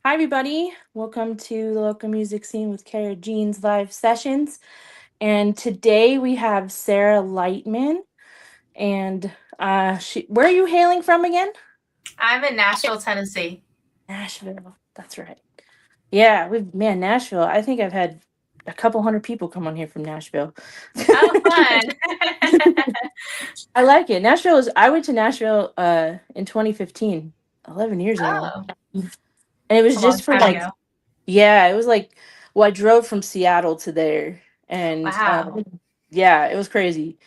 Hi, everybody. Welcome to the local music scene with Kara Jean's live sessions. And today we have Sarah Lightman. And where are you hailing from again? I'm in Nashville, Tennessee. Nashville. That's right. Yeah, Nashville. I think I've had a couple hundred people come on here from Nashville. Oh, fun. I like it. I went to Nashville in 2015, 11 years ago. Oh, And it it's was a long just for time like, ago. yeah, it was like, well, I drove from Seattle to there, and Wow. yeah, it was crazy.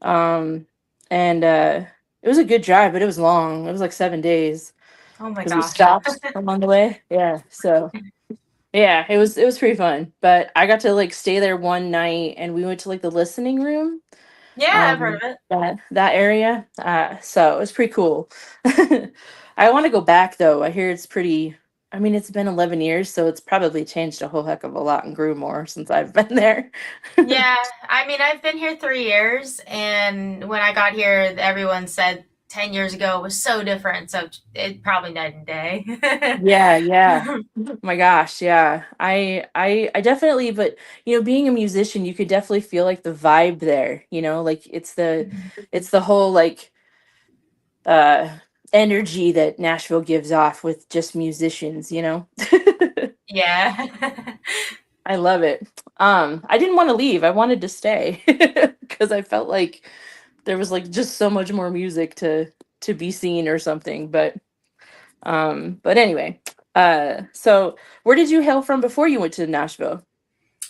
Um, and it was a good drive, but it was long. It was like 7 days Oh my because we gosh. stopped along the way. Yeah, so yeah, it was pretty fun. But I got to like stay there one night, and we went to like the listening room, Yeah, I've heard of it. that area. So it was pretty cool. I want to go back though. I hear it's pretty. I mean, it's been 11 years, so it's probably changed a whole heck of a lot and grew more since I've been there. Yeah, I mean, I've been here 3 years, and when I got here, everyone said 10 years ago it was so different. So it probably night and day. Yeah, yeah. My gosh, yeah. I definitely, but being a musician, you could definitely feel like the vibe there, like it's the whole like uh energy that Nashville gives off with just musicians. Yeah. I love it. I didn't want to leave. I wanted to stay because I felt like there was like just so much more music to be seen or something, but anyway, so where did you hail from before you went to Nashville?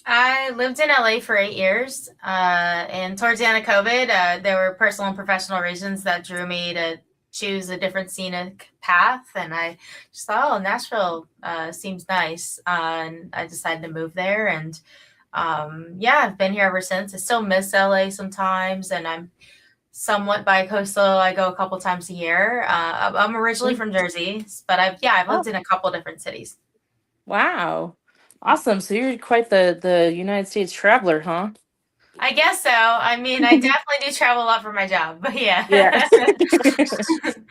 I lived in LA for 8 years, and towards the end of COVID, there were personal and professional reasons that drew me to choose a different scenic path. And I just thought, oh, Nashville seems nice. And I decided to move there. And yeah, I've been here ever since. I still miss LA sometimes, and I'm somewhat bi-coastal. I go a couple times a year. I'm originally from Jersey, but I've Oh, lived in a couple different cities. wow. Awesome. So you're quite the United States traveler, huh? I guess so. I mean, I definitely do travel a lot for my job, but Yeah. yeah.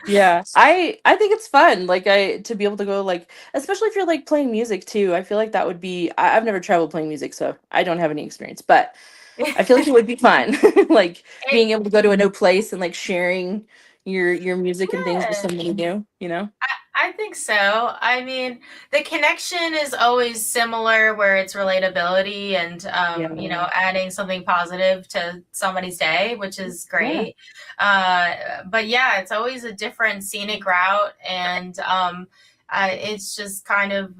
Yeah. I think it's fun like I to be able to go like especially if you're like playing music too. I feel like that would be I've never traveled playing music, so I don't have any experience, but I feel like it would be fun. Like It, being able to go to a new place and like sharing your music and things with yeah, somebody new. I think so. I mean, the connection is always similar where it's relatability and, Yeah. adding something positive to somebody's day, which is Yeah. great. But yeah, it's always a different scenic route. And it's just kind of,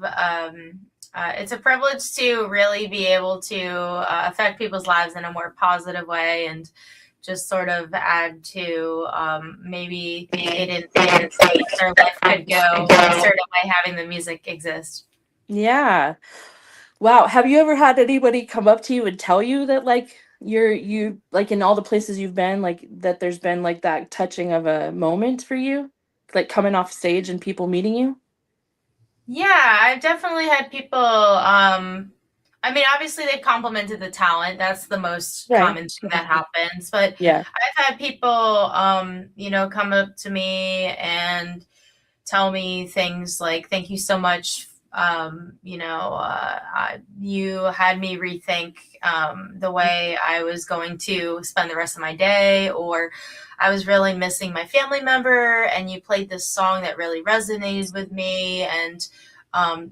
it's a privilege to really be able to affect people's lives in a more positive way and just sort of add to maybe they didn't think their life could go a certain way having the music exist. Yeah. Wow. Have you ever had anybody come up to you and tell you that like you like in all the places you've been, like that there's been like that touching of a moment for you? Like coming off stage and people meeting you? Yeah, I've definitely had people. I mean, obviously they've complimented the talent. That's the most Right. common thing that happens. But Yeah. I've had people, come up to me and tell me things like, "Thank you so much. You had me rethink the way I was going to spend the rest of my day, or I was really missing my family member, and you played this song that really resonated with me, and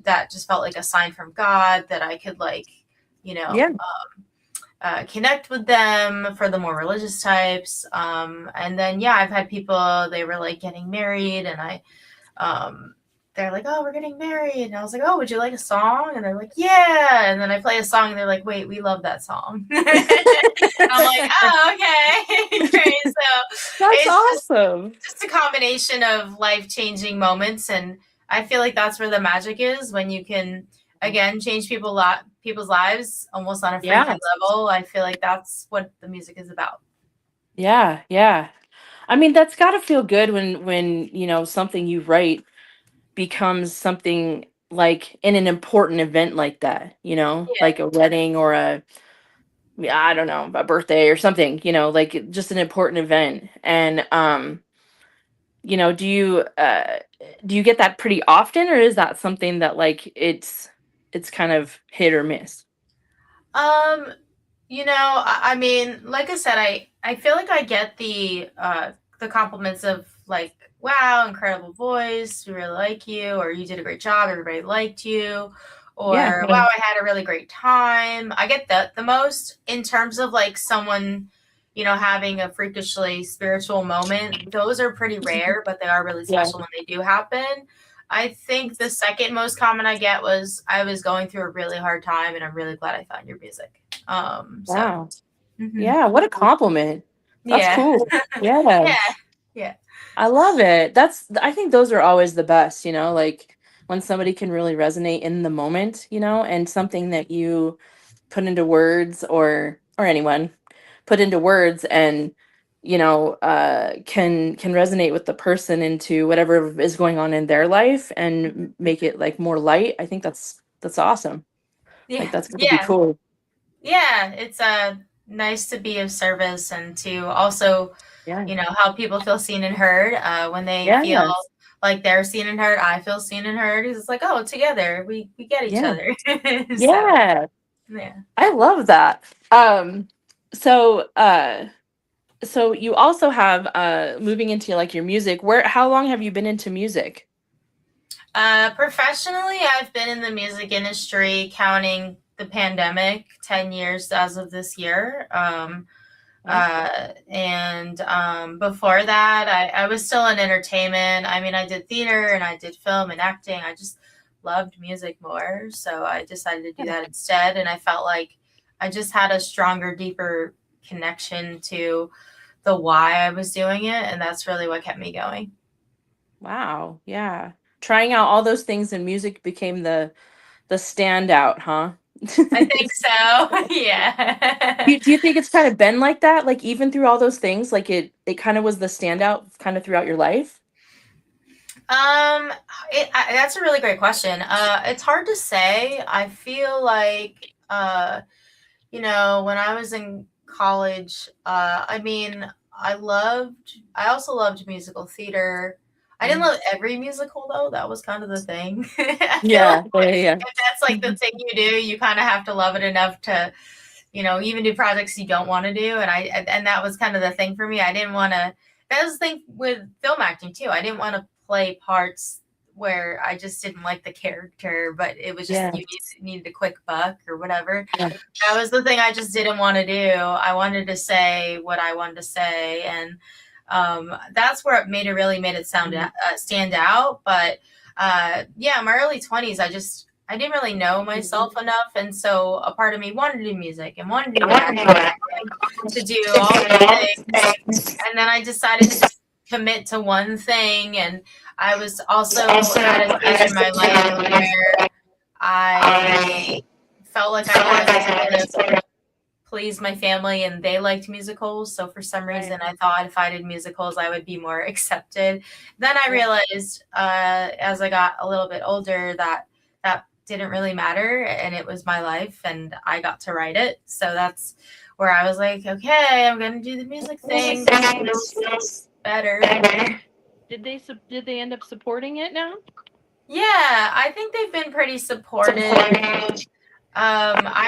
that just felt like a sign from God that I could you know." Yeah. Connect with them for the more religious types. And then, yeah, I've had people, they were like getting married, and um, they're like, "Oh, we're getting married." And I was like, "Oh, would you like a song?" And they're like, "Yeah." And then I play a song, and they're like, "Wait, we love that song." And I'm like, "Oh, okay, great." So That's it's awesome. just a combination of life changing moments, and I feel like that's where the magic is when you can again change people's lives almost on a Yeah. freaky level. I feel like that's what the music is about. Yeah. Yeah. I mean, that's got to feel good when, something you write becomes something like in an important event like that, Yeah. like a wedding or yeah, I don't know, a birthday or something, like just an important event. And do you get that pretty often, or is that something that like it's kind of hit or miss? Um, I mean, like I said, I feel like I get the compliments of like, wow, incredible voice, we really like you, or you did a great job, everybody liked you, Yeah. or wow, I had a really great time. I get that the most in terms of like someone, having a freakishly spiritual moment. Those are pretty rare, but they are really Yeah. special when they do happen. I think the second most common I get was I was going through a really hard time and I'm really glad I found your music. So Wow. mhm. Yeah, what a compliment. That's Yeah. cool. Yeah. Yeah. Yeah. I love it. I think those are always the best, like when somebody can really resonate in the moment, and something that you put into words, or anyone put into words, and can resonate with the person into whatever is going on in their life and make it like more light. I think that's awesome. Like Yeah. that's gonna be Yeah. cool. Yeah. It's nice to be of service and to also, Yeah. help people feel seen and heard when they feel Yes. like they're seen and heard. I feel seen and heard. It's like, oh, together we get each Yeah. other. So, Yeah. yeah. I love that. So so you also have moving into like your music. How long have you been into music? Professionally, I've been in the music industry, counting the pandemic, 10 years as of this year. Yeah. And before that, I was still in entertainment. I mean, I did theater and I did film and acting. I just loved music more. So I decided to do that instead. And I felt like I just had a stronger, deeper connection to the why I was doing it. And that's really what kept me going. Wow. Yeah. Trying out all those things in music became the standout, huh? I think so. Yeah. Do you think it's kind of been like that? Like even through all those things, like it kind of was the standout kind of throughout your life? Um, that's a really great question. It's hard to say. I feel like, when I was in college, I mean, I also loved musical theater. I didn't Mm. love every musical though. That was kind of the thing. I feel like Yeah. Yeah. Yeah. if that's like the thing you do, you kind of have to love it enough to, even do projects you don't want to do. And that was kind of the thing for me. I didn't want to. That was the thing with film acting too. I didn't want to play parts where I just didn't like the character, but it was just Yeah. needed a quick buck or whatever. Yeah. That was the thing I just didn't want to do. I wanted to say what I wanted to say, and that's where it made it stand out. But yeah, my early 20s, I didn't really know myself enough, and so a part of me wanted to do music and wanted to do acting, to do all these things, and then I decided to just commit to one thing. And I was also at a stage in my life where I felt like I had to sort of please my family and they liked musicals. So for some Right. reason, I thought if I did musicals, I would be more accepted. Then I Yeah. realized as I got a little bit older that that didn't really matter and it was my life and I got to write it. So that's where I was like, okay, I'm going to do the music thing. This feels better. Did they end up supporting it now? Yeah, I think they've been pretty supportive. I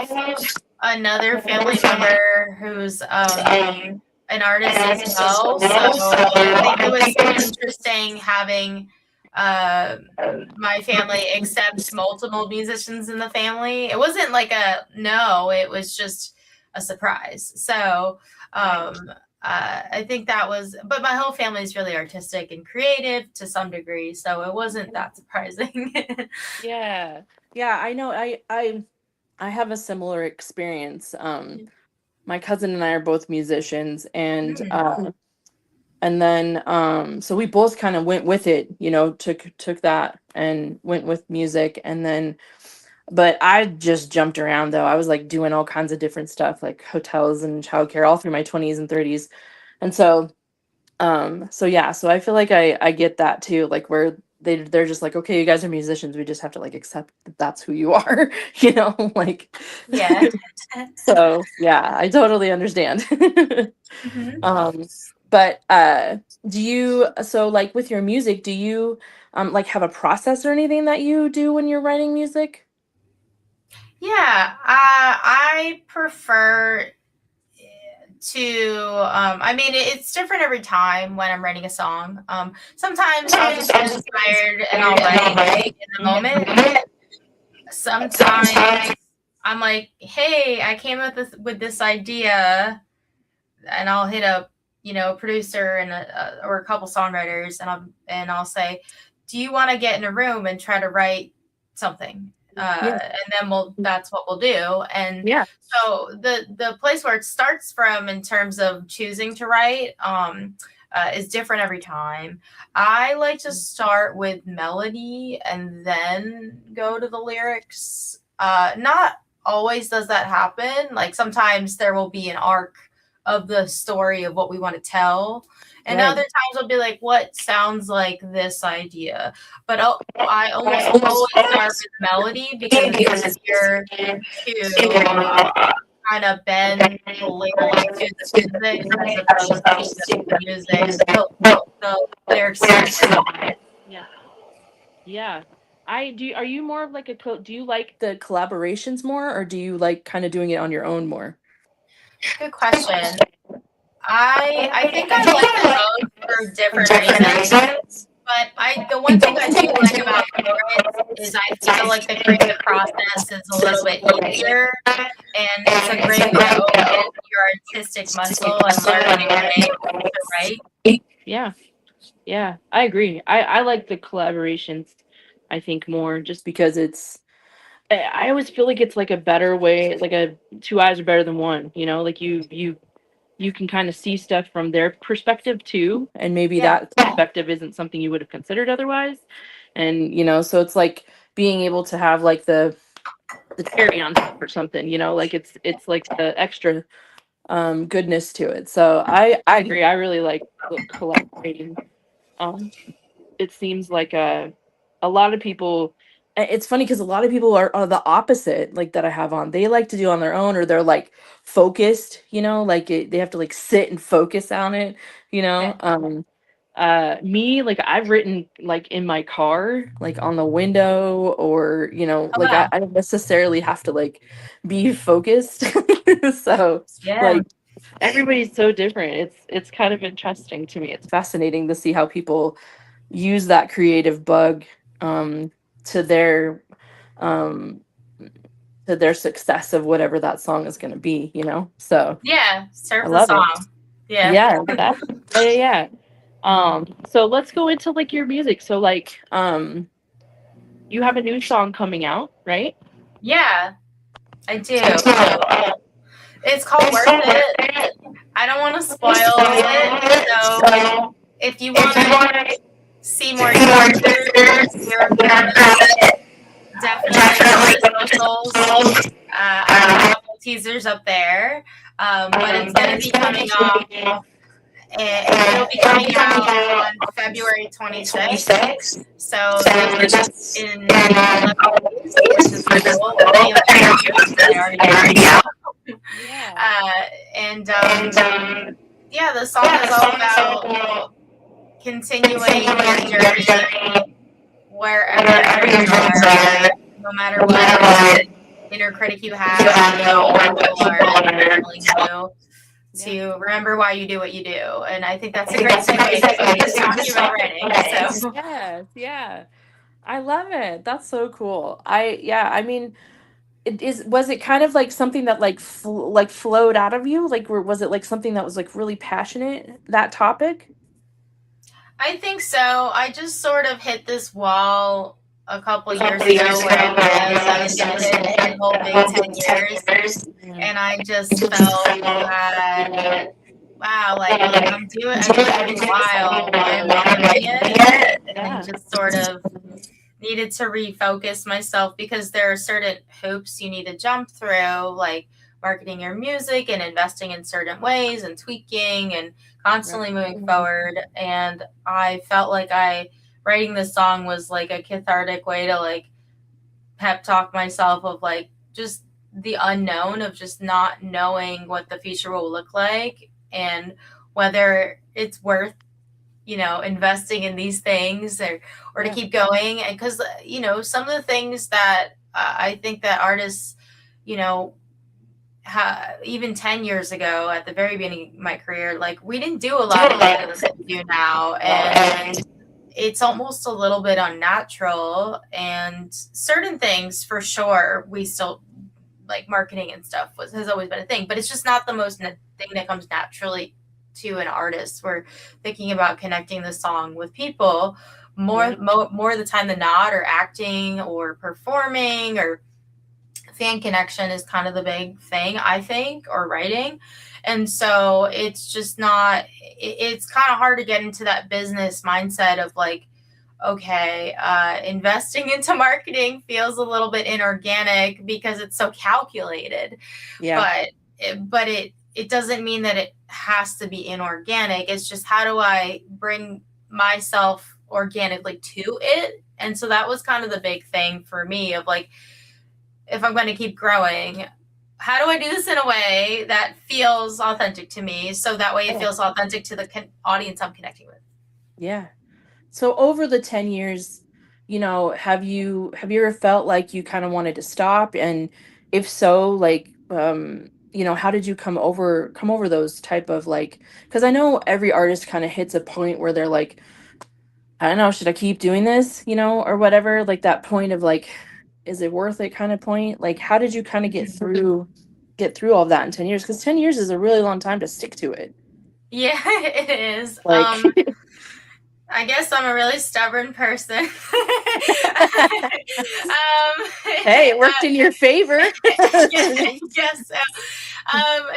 have another family member who's an artist as well. So I think it was interesting having uh, my family accept multiple musicians in the family. It wasn't like a no, it was just a surprise. So Right. um, I think that was, but my whole family is really artistic and creative to some degree. So it wasn't that surprising. Yeah. Yeah, I know. I have a similar experience. My cousin and I are both musicians, Mm. and then so we both kind of went with it, took that and went with music, and then but I just jumped around though. I was like doing all kinds of different stuff like hotels and childcare all through my 20s and 30s. And so yeah, so I feel like I get that too, like where they're just like, okay, you guys are musicians, we just have to like accept that that's who you are, like Yeah. so yeah, I totally understand. Mhm. um But do you, so like with your music, do you like have a process or anything that you do when you're writing music? Yeah, I prefer to I mean it's different every time when I'm writing a song. Sometimes I'll just get inspired and I'll write in the moment. Sometimes I'm like, hey, I came up with this idea, and I'll hit a producer and or a couple songwriters, and I'll say, do you want to get in a room and try to write something? Yeah. And then that's what we'll do. And Yeah. so the place where it starts from in terms of choosing to write is different every time. I like to start with melody and then go to the lyrics. Not always does that happen. Like sometimes there will be an arc of the story of what we want to tell. And Right. other times I'll be like, what sounds like this idea? But I almost always start with melody because it's easier to kind of bend the lyrics to the music as opposed to the music, the lyrics to the music. Yeah. Yeah. I do. Are you more of like do you like the collaborations more, or do you like kind of doing it on your own more? Good question. I think I like them both for different reasons. But the one thing I do like about lyrics is I feel like the creative process is a little bit easier, and it's a great way to open your artistic muscle and learn new ways to write. Yeah. Yeah. I agree. I like the collaborations, I think, more just because I always feel like it's like a better way, like a two eyes are better than one, you know, like you can kind of see stuff from their perspective too, and maybe Yeah, that perspective isn't something you would have considered otherwise. And so it's like being able to have like the cherry on top or something, like it's like the extra goodness to it. So I agree. I really like collaborating. um it seems like a lot of people, it's funny because a lot of people are the opposite, like that I have on, they like to do on their own, or they're like focused, like they have to like sit and focus on it, yeah, me, like I've written like in my car, like on the window, or oh like I, wow, I don't necessarily have to like be focused. So yeah, like everybody's so different. It's kind of interesting to me. It's fascinating to see how people use that creative bug um to their um to their success of whatever that song is going to be, so yeah. I Serve the love it. song. Yeah. Yeah, that's yeah, yeah, yeah. So let's go into like your music. So like you have a new song coming out, right? Yeah, I do. It's called Worth It. I don't want to spoil it. So if you want to see more teasers and hear more about it, definitely go to the socials. I have a couple teasers up there, but it's going to be coming off. It'll be coming out on February 26th. So that's in 11 days, which is cool. But anyway, I already know. Yeah. And yeah, the song is all about continuing your journey wherever you are, no matter what inner critic you have or what people are telling you, Yeah. to remember why you do what you do. And I think that's a great segue to me talking about writing. So Yes, yeah. I love it. That's so cool. Yeah, I mean, was it kind of like something that like like flowed out of you? Like, was it like something that was like really passionate, that topic? I think so. I just sort of hit this wall a couple years ago where I realized I was going to hit the whole big 10 years. Yeah. And I just felt that, wow, like I've been doing it a while. Why am I doing it? And Yeah. just sort of needed to refocus myself because there are certain hoops you need to jump through, like marketing your music and investing in certain ways and tweaking and Right. constantly moving forward. And I felt like writing this song was like a cathartic way to like pep talk myself of like just the unknown of just not knowing what the future will look like, and whether it's worth, investing in these things, or to Yeah. keep going. And because, some of the things that I think that artists, you know, even 10 years ago at the very beginning of my career, like we didn't do a lot of the things that we do now. And it's almost a little bit unnatural. And certain things for sure, we still like marketing and stuff has always been a thing, but it's just not the most thing that comes naturally to an artist. We're thinking about connecting the song with people Yeah. more of the time than not, or acting or performing, or fan connection is kind of the big thing, I think, or writing. And so it's just not, it's kind of hard to get into that business mindset of like, okay, investing into marketing feels a little bit inorganic because it's so calculated. Yeah. But it doesn't mean that it has to be inorganic. It's just, how do I bring myself organically to it? And so that was kind of the big thing for me of like, if I'm going to keep growing, how do I do this in a way that feels authentic to me, so that way it Oh, feels authentic to the audience I'm connecting with? yeah. So over the 10 years, have you ever felt like you kind of wanted to stop? And if so, like, how did you come over those type of like, because I know every artist kind of hits a point where they're like, I don't know, should I keep doing this, or whatever, like that point of like, is it worth it kind of point? Like, how did you kind of get through all of that in 10 years? Because 10 years is a really long time to stick to it. Yeah, it is. Like, I guess I'm a really stubborn person. hey, it worked in your favor. Yeah, I guess so.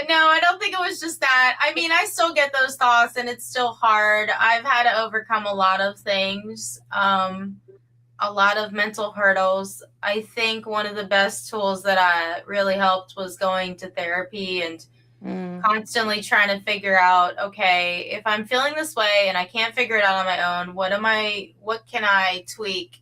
No, I don't think it was just that. I mean, I still get those thoughts, and it's still hard. I've had to overcome a lot of things, a lot of mental hurdles. I think one of the best tools that really helped was going to therapy and Mm, constantly trying to figure out, okay, if I'm feeling this way and I can't figure it out on my own, what can I tweak?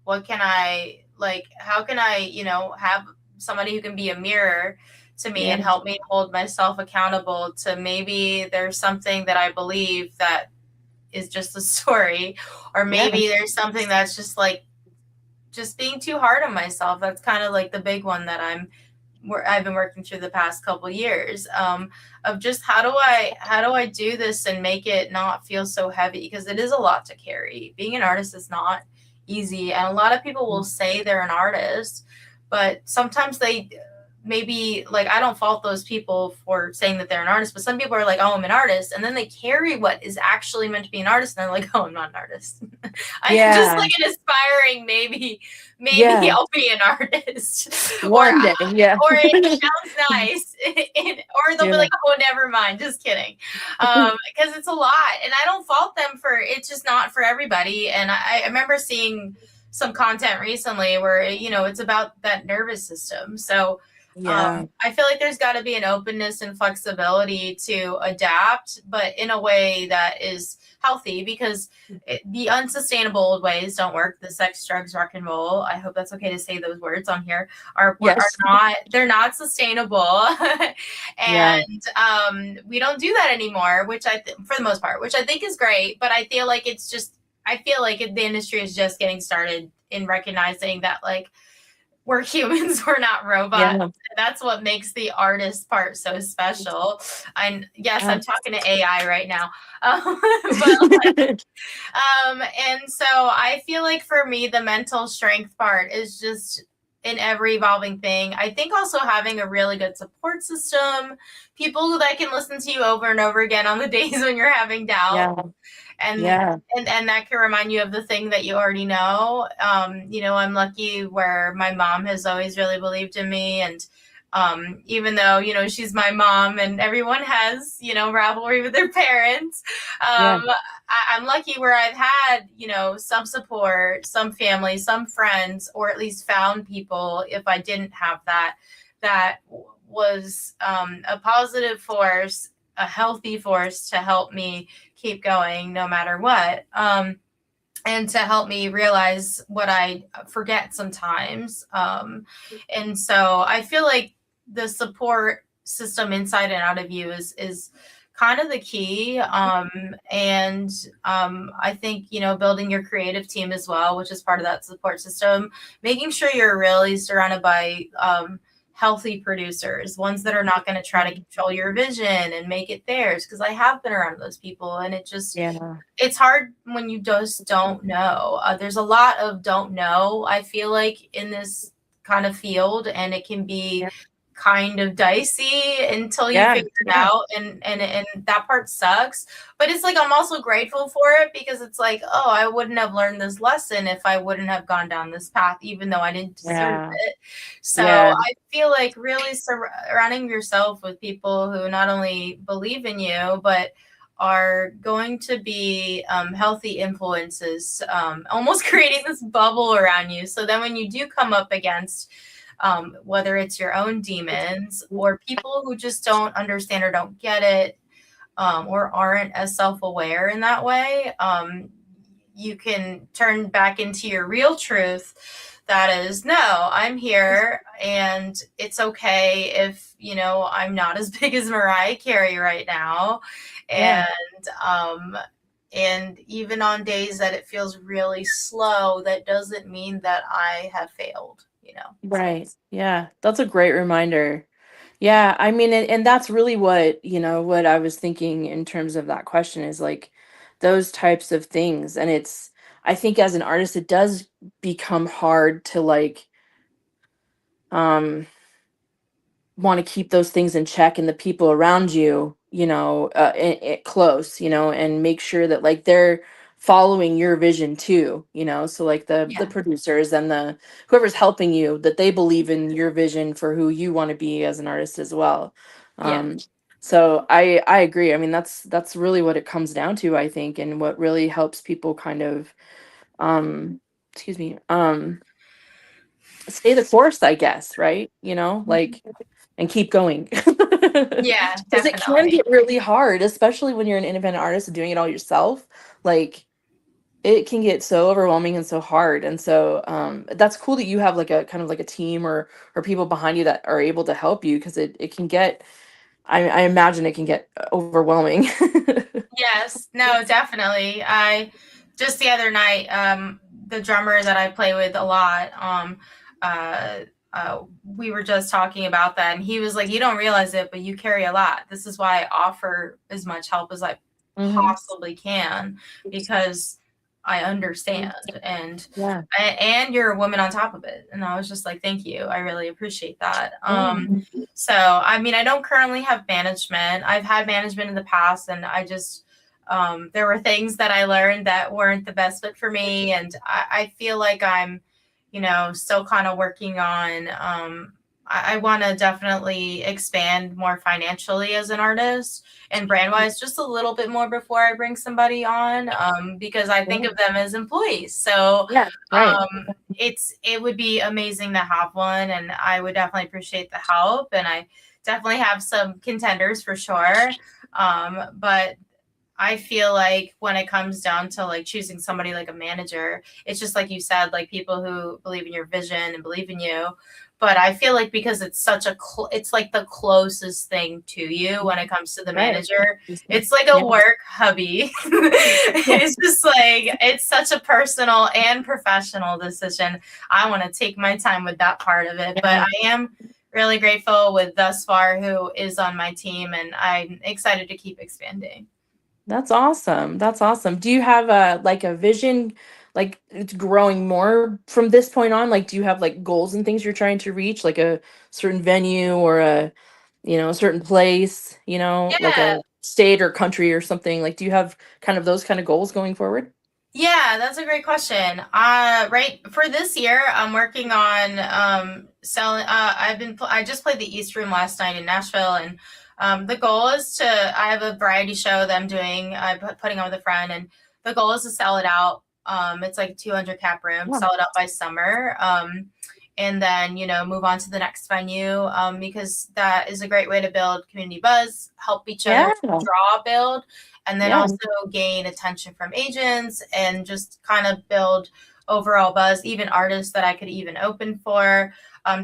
What can I, like, how can I, have somebody who can be a mirror to me yeah, and help me hold myself accountable to, maybe there's something that I believe that is just a story, or yeah, maybe there's something that's just like, just being too hard on myself. That's kind of like the big one that I've been working through the past couple years, of just, how do I do this and make it not feel so heavy, because it is a lot to carry. Being an artist is not easy, and a lot of people will say they're an artist, but sometimes they, maybe, like, I don't fault those people for saying that they're an artist, but some people are like, oh, I'm an artist, and then they carry what is actually meant to be an artist, and they're like, oh, I'm not an artist. I'm just yeah, like an aspiring, maybe yeah. I'll be an artist. or One day, yeah, or it sounds nice, or they'll be yeah, like, oh, never mind, just kidding. Because it's a lot, and I don't fault them for, it's just not for everybody. And I remember seeing some content recently where, it's about that nervous system. So yeah, I feel like there's got to be an openness and flexibility to adapt, but in a way that is healthy, because the unsustainable old ways don't work. The sex, drugs, rock and roll, I hope that's okay to say those words on here, are yes, not, they're not sustainable. yeah, And we don't do that anymore, which for the most part, which I think is great. But I feel like the industry is just getting started in recognizing that, like, we're humans, we're not robots. yeah, That's what makes the artist part so special. Yes, yeah. I'm talking to AI right now. But and so I feel like for me, the mental strength part is just an ever evolving thing. I think also having a really good support system, people that can listen to you over and over again on the days when you're having doubt, Yeah, and yeah, that can remind you of the thing that you already know. I'm lucky where my mom has always really believed in me, and even though she's my mom, and everyone has rivalry with their parents, yeah, I'm lucky where I've had some support, some family, some friends, or at least found people, if I didn't have that, that was a positive force, a healthy force to help me keep going no matter what. And to help me realize what I forget sometimes. And so I feel like the support system inside and out of you is kind of the key. And I think, building your creative team as well, which is part of that support system, making sure you're really surrounded by healthy producers, ones that are not going to try to control your vision and make it theirs. Because I have been around those people, and Yeah. it's hard when you just don't know. There's a lot of don't know, I feel like, in this kind of field, and it can be Yeah. kind of dicey until you Yeah. figure it Yeah. out, and that part sucks. But it's like I'm also grateful for it, because it's like, oh, I wouldn't have learned this lesson if I wouldn't have gone down this path, even though I didn't deserve Yeah. it. So Yeah. I feel like really surrounding yourself with people who not only believe in you, but are going to be healthy influences, almost creating this bubble around you. So then when you do come up against whether it's your own demons or people who just don't understand or don't get it, or aren't as self-aware in that way, you can turn back into your real truth. That is, no, I'm here, and it's okay if, I'm not as big as Mariah Carey right now. Yeah. Um, and even on days that it feels really slow, that doesn't mean that I have failed. Right. Yeah. That's a great reminder. Yeah. I mean, and that's really what, what I was thinking in terms of that question is like those types of things. And I think as an artist, it does become hard to like, um, want to keep those things in check and the people around you, close, and make sure that like they're following your vision too, so like the Yeah. producers and the whoever's helping you, that they believe in your vision for who you want to be as an artist as well. Yeah. So I agree. I mean, that's really what it comes down to, I think, and what really helps people kind of um excuse me, stay the course, I guess, right? Like, and keep going. Yeah, Because it can definitely. get really hard, especially when you're an independent artist and doing it all yourself. Like, it can get so overwhelming and so hard. And so that's cool that you have like a kind of like a team or people behind you that are able to help you, because it can get, I imagine it can get overwhelming. Yes, no, definitely. I just the other night, the drummer that I play with a lot, uh, we were just talking about that, and he was like, "You don't realize it, but you carry a lot. This is why I offer as much help as I Hmm. possibly can, because I understand, and Yeah. and you're a woman on top of it." And I was just like, "Thank you. I really appreciate that." Yeah. So, I mean, I don't currently have management. I've had management in the past, and I just, there were things that I learned that weren't the best fit for me. And I feel like I'm, still kind of working on, I want to definitely expand more financially as an artist and brand wise, just a little bit more before I bring somebody on, because I think of them as employees. So, Yeah. Right. um, it would be amazing to have one, and I would definitely appreciate the help. And I definitely have some contenders for sure. But I feel like when it comes down to like choosing somebody like a manager, it's just like you said, like people who believe in your vision and believe in you. But I feel like because it's such it's like the closest thing to you when it comes to the Right. manager. It's like Yeah. a work hubby. Yeah. It's just like it's such a personal and professional decision. I want to take my time with that part of it, but Yeah. I am really grateful with thus far who is on my team, and I'm excited to keep expanding. That's awesome. That's awesome. Do you have a like a vision, like it's growing more from this point on? Like, do you have like goals and things you're trying to reach, like a certain venue or a certain place, like Yeah. a state or country or something? Like, do you have kind of those kind of goals going forward? Yeah, that's a great question. Right for this year, I'm working on selling. I just played the East Room last night in Nashville, and the goal is to. I have a variety show that I'm doing. I'm putting on with a friend, and the goal is to sell it out. It's like a 200 cap room, Yeah. sell it out by summer. And then move on to the next venue, because that is a great way to build community buzz, help each other Yeah. draw build, and then Yeah. also gain attention from agents and just kind of build overall buzz, even artists that I could even open for.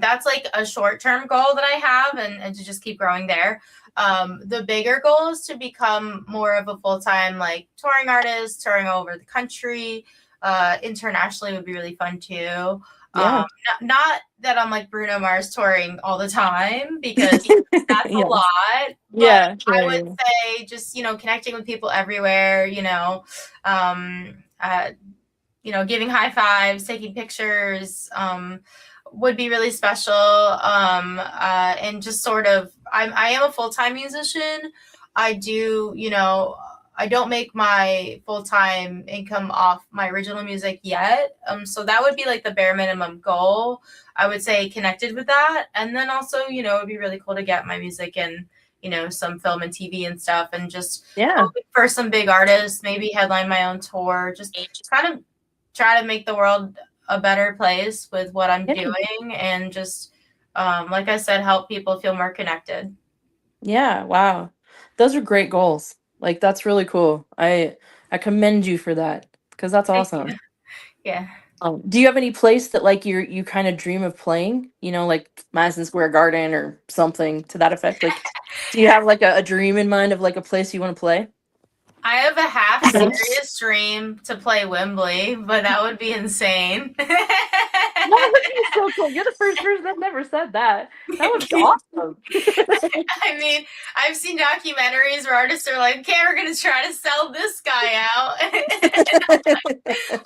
That's like a short term goal that I have, and to just keep growing there. The bigger goal is to become more of a full time like touring artist, touring all over the country. Internationally would be really fun too. Yeah. Not that I'm like Bruno Mars touring all the time because that's a Yeah. lot, but Yeah. I Yeah. would Yeah. say just, connecting with people everywhere, um, uh, giving high fives, taking pictures, would be really special. And just sort of, I am a full time musician. I do, I don't make my full time income off my original music yet. So that would be like the bare minimum goal. I would say connected with that. And then also, it'd be really cool to get my music in, some film and TV and stuff, and just Yeah. open for some big artists, maybe headline my own tour, just kind of try to make the world a better place with what I'm Yeah. doing, and just, like I said, help people feel more connected. Yeah. Wow. Those are great goals. Like that's really cool. I commend you for that because that's Thank you. awesome. Yeah. Do you have any place that like you kind of dream of playing? Like Madison Square Garden or something to that effect? Like, do you have like a dream in mind of like a place you want to play? I have a half serious dream to play Wembley, but that would be insane. That would be so cool. You're the first person that never said that. That would be awesome. I mean, I've seen documentaries where artists are like, okay, we're going to try to sell this guy out.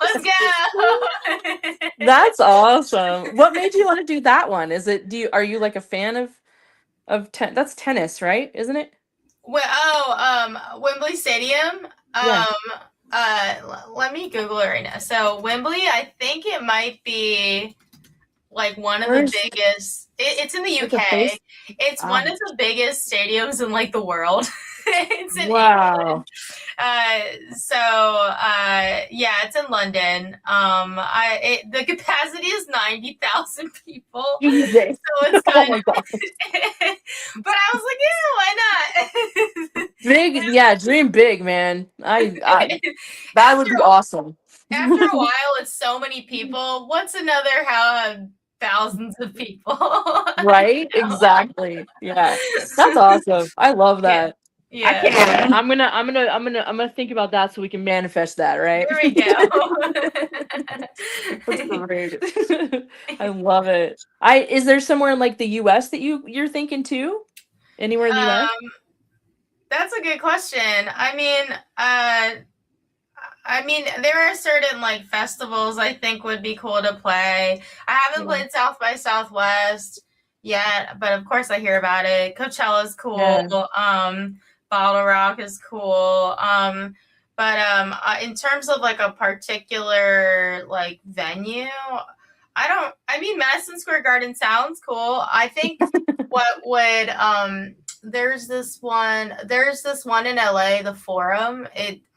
Let's go. That's awesome. What made you want to do that one? Are you like a fan of that's tennis, right? Isn't it? Wembley Stadium. Yeah. Let me Google it right now. So Wembley, I think it might be like one of the Where's biggest. It's in the like a UK. place? It's Ah, one of the biggest stadiums in like the world. It's in wow. England. Yeah, it's in London. The capacity is 90,000 people, Jesus. so it's Oh kind my god. of. But I was like, yeah, why not? Big, yeah, dream big, man. I that would after be awesome. after a while, it's so many people. What's another how thousands of people? Right? Exactly. Yeah. That's awesome. I love Yeah, that. I yeah. can't. I'm gonna think about that so we can manifest that, right? There we go. That's great. I love it. I Is there somewhere in like the US that you're thinking too? Anywhere in the US? um, that's a good question. There are certain like festivals I think would be cool to play. I haven't Yeah. played South by Southwest yet, but of course I hear about it. Coachella's cool. Yeah. Bottle Rock is cool. But in terms of like a particular like venue, Madison Square Garden sounds cool. I think what would there's this one in LA, the Forum.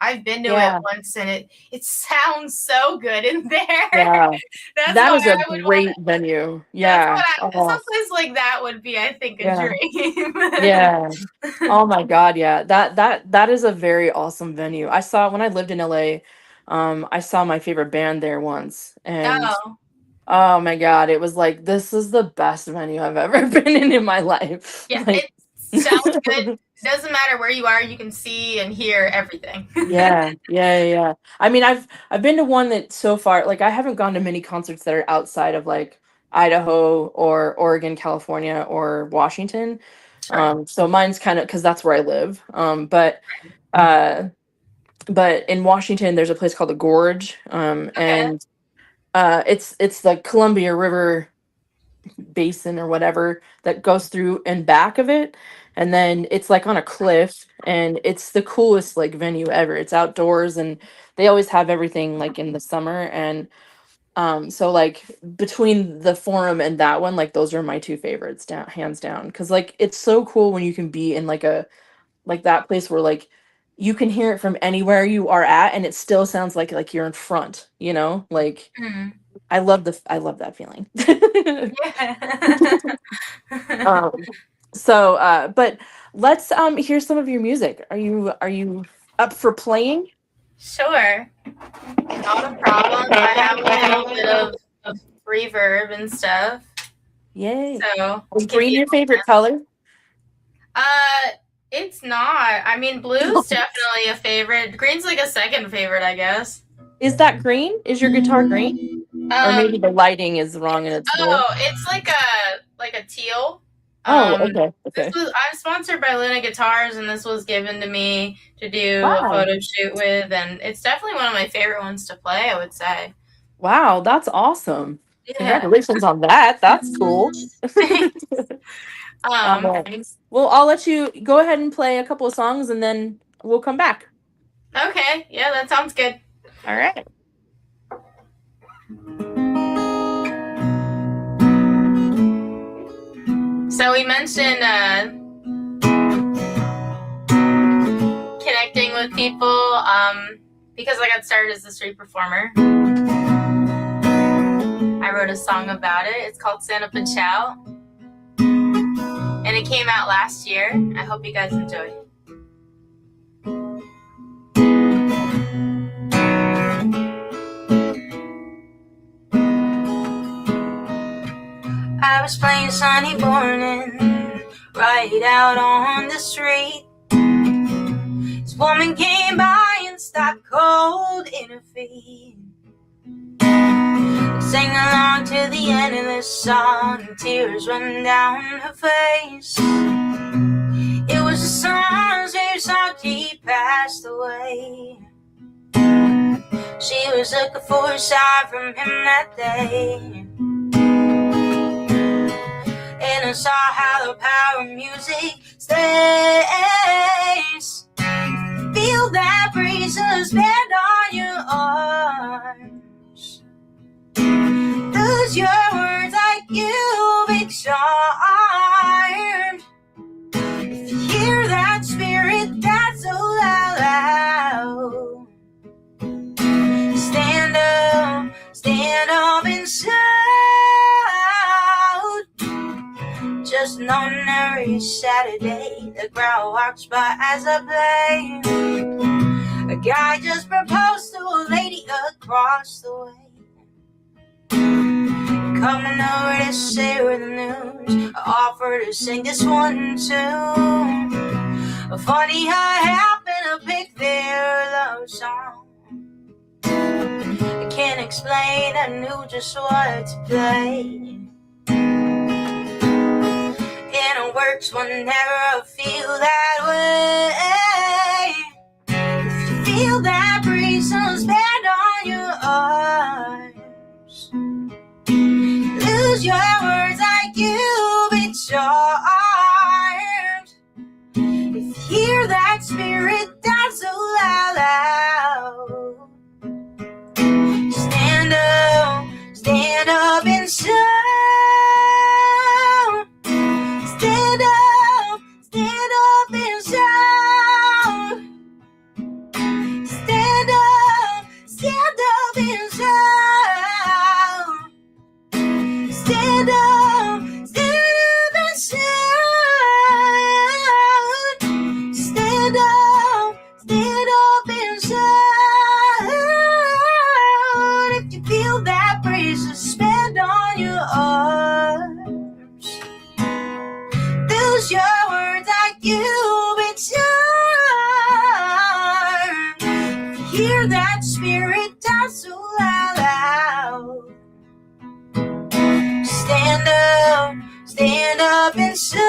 I've been to it Yeah. once, and it sounds so good in there. Yeah. That's That why is a I would want great venue. that's what Yeah. Oh, someplace like that would be, I think, a yeah. dream. Yeah. Oh my God, yeah. That is a very awesome venue. I saw when I lived in LA, I saw my favorite band there once and Oh, oh my God, it was like this is the best venue I've ever been in my life. yeah, Like it sounds good. It doesn't matter where you are, you can see and hear everything. yeah, yeah, yeah, yeah. I mean, I've been to one that so far, like I haven't gone to many concerts that are outside of like Idaho or Oregon, California, or Washington. Sure. So mine's kind of because that's where I live. Uh, but in Washington, there's a place called the Gorge, Okay. and it's the Columbia River basin or whatever that goes through and back of it, and then it's like on a cliff, and it's the coolest like venue ever. It's outdoors, and they always have everything like in the summer, and so like between the Forum and that one, like those are my two favorites down hands down, because like it's so cool when you can be in like a like that place where like you can hear it from anywhere you are at and it still sounds like you're in front, like Mm. I love that feeling. Yeah. um but let's hear some of your music. Are you up for playing? Sure. Not a problem. I have a little bit of reverb and stuff. Yay. So Is give green you your favorite color? uh it's not. I mean, blue's definitely a favorite. Green's like a second favorite, I guess. Is that green? Is your guitar green? Or maybe Um the lighting is wrong and it's blue. it's like a teal. Oh, Um okay. this Okay. was I'm sponsored by Luna Guitars, and this was given to me to do a Wow. photo shoot with, and it's definitely one of my favorite ones to play, I would say. Wow, that's awesome. Yeah. Congratulations on that. That's cool. All um right. Well, I'll let you go ahead and play a couple of songs and then we'll come back. okay, yeah, that sounds good. All right. So we mentioned connecting with people because I got started as a street performer. I wrote a song about it. It's called Stand Up and Shout, and it came out last year. I hope you guys enjoy. I was playing Sunny morning right out on the street. This woman came by and stopped cold in her feet. Sang along to the end of this song, and tears run down her face. It was a song, so she passed away. She was looking for a sign from him that day, and I saw how the power of music stays. Feel that breeze suspend on your arms. Lose your words like you've been charmed. If you hear that spirit that's so loud, stand up and shout. Just an ordinary Saturday, the crowd walks by as I play. A guy just proposed to a lady across the way. Coming over to share the news, I offered to sing this one too. Funny how it happened to pick their love song. I can't explain, I knew just what to play. And it works whenever I feel that way. If you feel that breeze suspend on your arms, lose your words like you've been charmed. If you hear that spirit that's so loud, stand up and shout. Stand up and shout. Stand up and shout. Stand up and shout. Stand up and shout. If you feel that breeze suspend on your arms, lose your words like you've been charmed. Hear that spirit down so loud. Stand up and shout.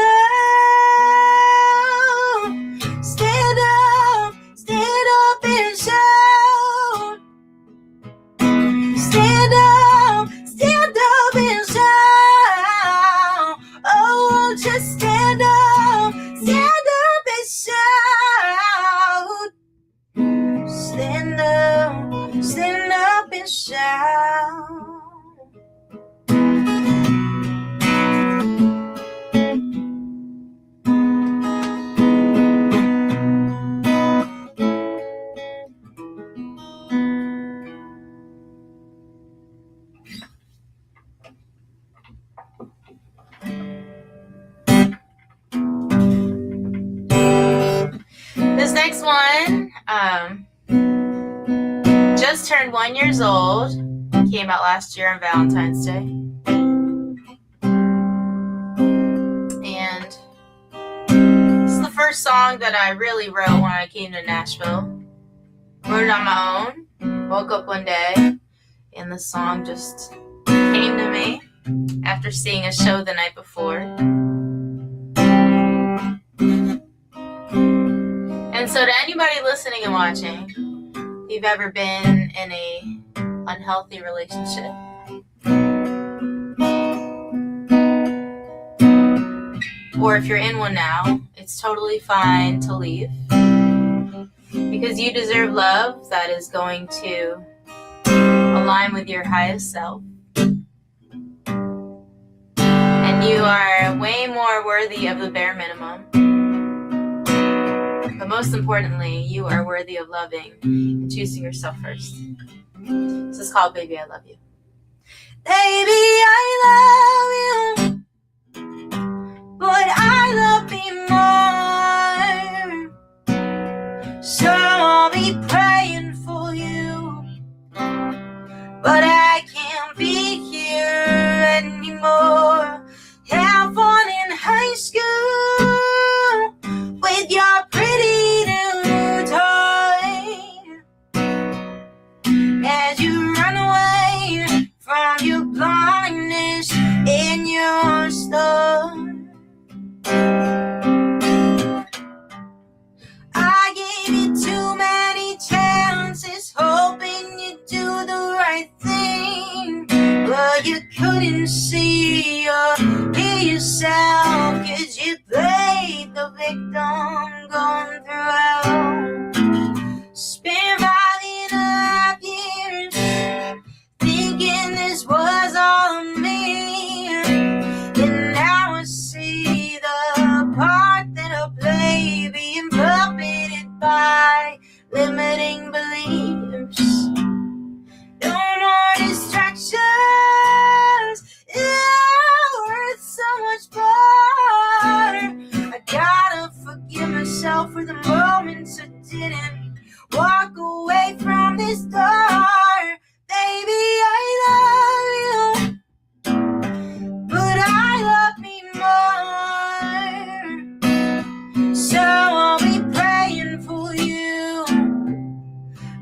Stand up and shout. Stand up and shout. Oh, just stand up and shout. Stand up and shout. This next one, turned 1 year old. Came out last year on Valentine's Day. And this is the first song that I really wrote when I came to Nashville. Wrote it on my own. Woke up one day and the song just came to me after seeing a show the night before. And so to anybody listening and watching, if you've ever been in a unhealthy relationship, or if you're in one now, it's totally fine to leave, because you deserve love that is going to align with your highest self. And you are way more worthy of the bare minimum. But most importantly, you are worthy of loving and choosing yourself first. This is called Baby, I Love You. Baby, I love you, but I love me more. So I'll be praying for you, but I can't be here anymore. Have fun in high school with your pretty new toy, as you run away from your blindness in your store. I gave you too many chances, hoping you'd do the right thing, but you couldn't see or hear yourself, 'cause you played the victim going through hell. Spent 5.5 years thinking this was all of me, and now I see the part that I play, being puppeted by limiting beliefs. No more distractions, worth so much more. I gotta forgive myself for the moments I didn't walk away from this door. Baby, I love you, but I love me more. So I'll be praying for you,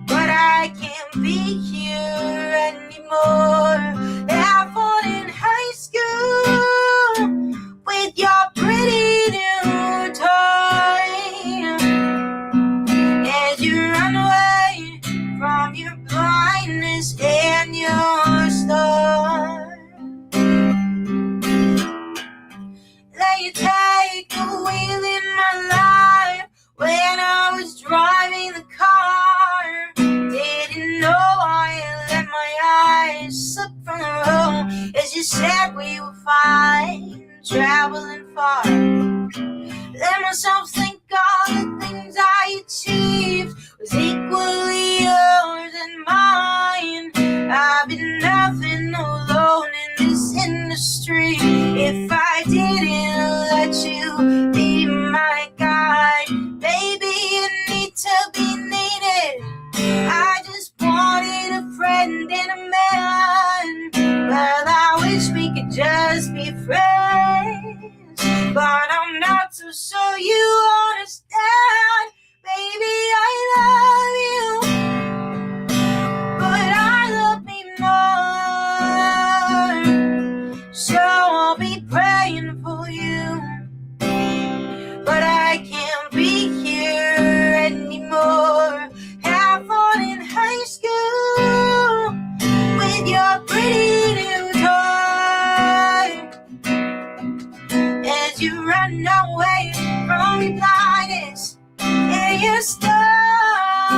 but I can't be here anymore. Have fun in high school with your pretty new toy, as you run away from your blindness and your store. Let you take the wheel in my life when I was driving the car. Didn't know I let my eyes slip from the road, as you said we were fine, traveling far. Let myself think all the things I achieved was equally yours and mine. I've been nothing alone in this industry. If I didn't let you be my guide, baby, you need to be needed. I just wanted a friend and a man. Well, I wish we could just be friends, but I'm not so sure you understand. Baby, I love you, but I love me more. So I'll be praying for you, but I can't be here anymore. Have fun in high school with your pretty new toy, as you run away from your blindness and your star.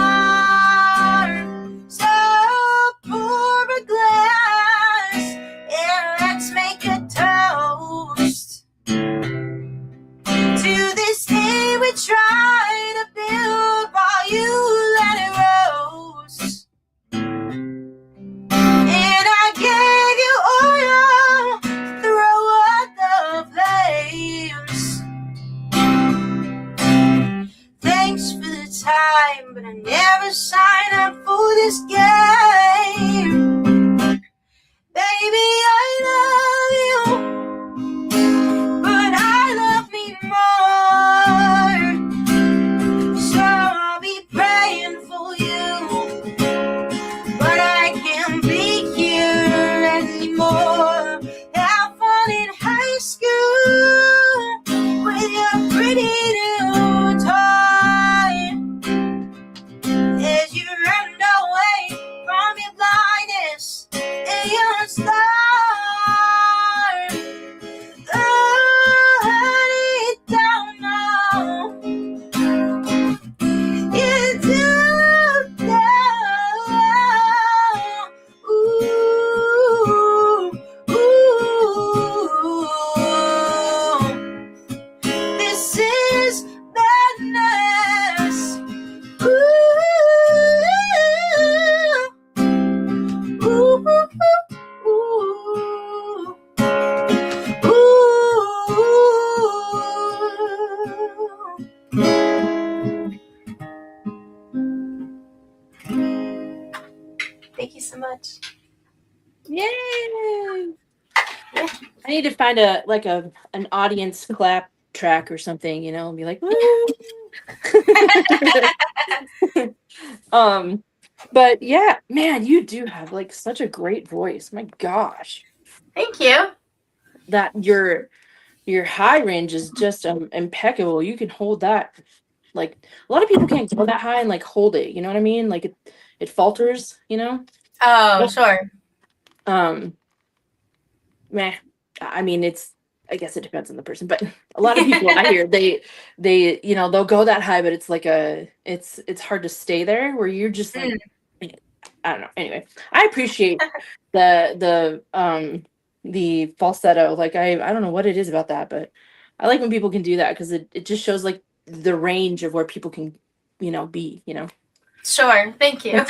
star. Oh, honey, don't know. You don't know. Ooh, ooh. This is madness. Ooh, ooh, ooh, ooh. Thank you so much. Yay! Yeah. I need to find a like a an audience clap track or something, you know, and be like, woo. um, but yeah, man, you do have like such a great voice. My gosh, Thank you. that your high range is just impeccable. You can hold that. Like a lot of people can't go that high and like hold it. You know what I mean? Like it falters. You know. Oh, Yep. sure. Um, meh. I mean, it's. I guess it depends on the person, but a lot of people I hear they you know they'll go that high, but it's like it's hard to stay there. Where you're just like, Mm. I don't know. Anyway, I appreciate the falsetto. Like I don't know what it is about that, but I like when people can do that because it just shows like the range of where people can be. Sure. Thank you.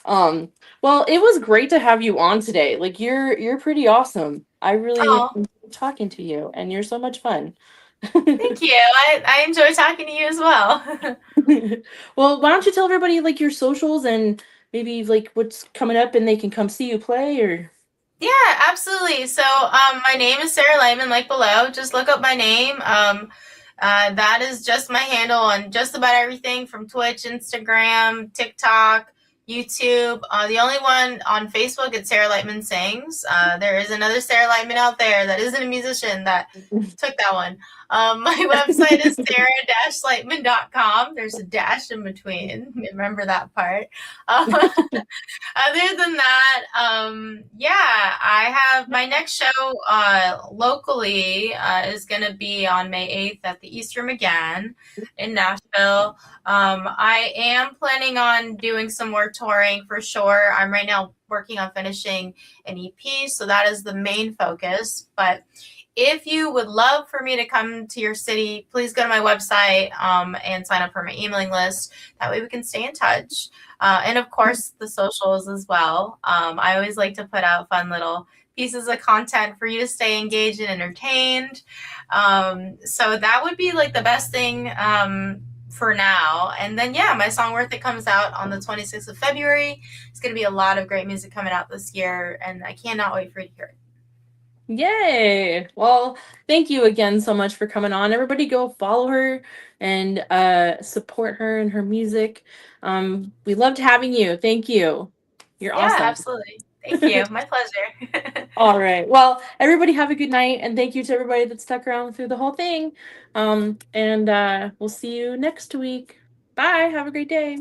um well, it was great to have you on today. Like you're pretty awesome. I really Oh, enjoyed talking to you and you're so much fun. thank you. I enjoy talking to you as well. Well, why don't you tell everybody like your socials and maybe like what's coming up and they can come see you play or Yeah, absolutely. So, my name is Sarah Lighman, like below. Just look up my name. That is just my handle on just about everything from Twitch, Instagram, TikTok, YouTube. The only one on Facebook is Sarah Lightman Sings. There is another Sarah Lightman out there that isn't a musician that took that one. My website is sarah-lightman.com. There's a dash in between. Remember that part. Other than that, yeah, I have my next show locally is going to be on May 8th at the East Room again in Nashville. I am planning on doing some more touring for sure. I'm right now working on finishing an EP, so that is the main focus. But if you would love for me to come to your city, please go to my website and sign up for my emailing list. That way we can stay in touch. And of course, the socials as well. I always like to put out fun little pieces of content for you to stay engaged and entertained. So that would be like the best thing for now. And then, yeah, my song Worth It comes out on the 26th of February. It's going to be a lot of great music coming out this year, and I cannot wait for you to hear it. Yay! Well, thank you again so much for coming on. Everybody go follow her and support her and her music. We loved having you. Thank you. You're Yeah, awesome. absolutely. Thank you. My pleasure. All right. Well, everybody have a good night and thank you to everybody that stuck around through the whole thing. And we'll see you next week. Bye. Have a great day.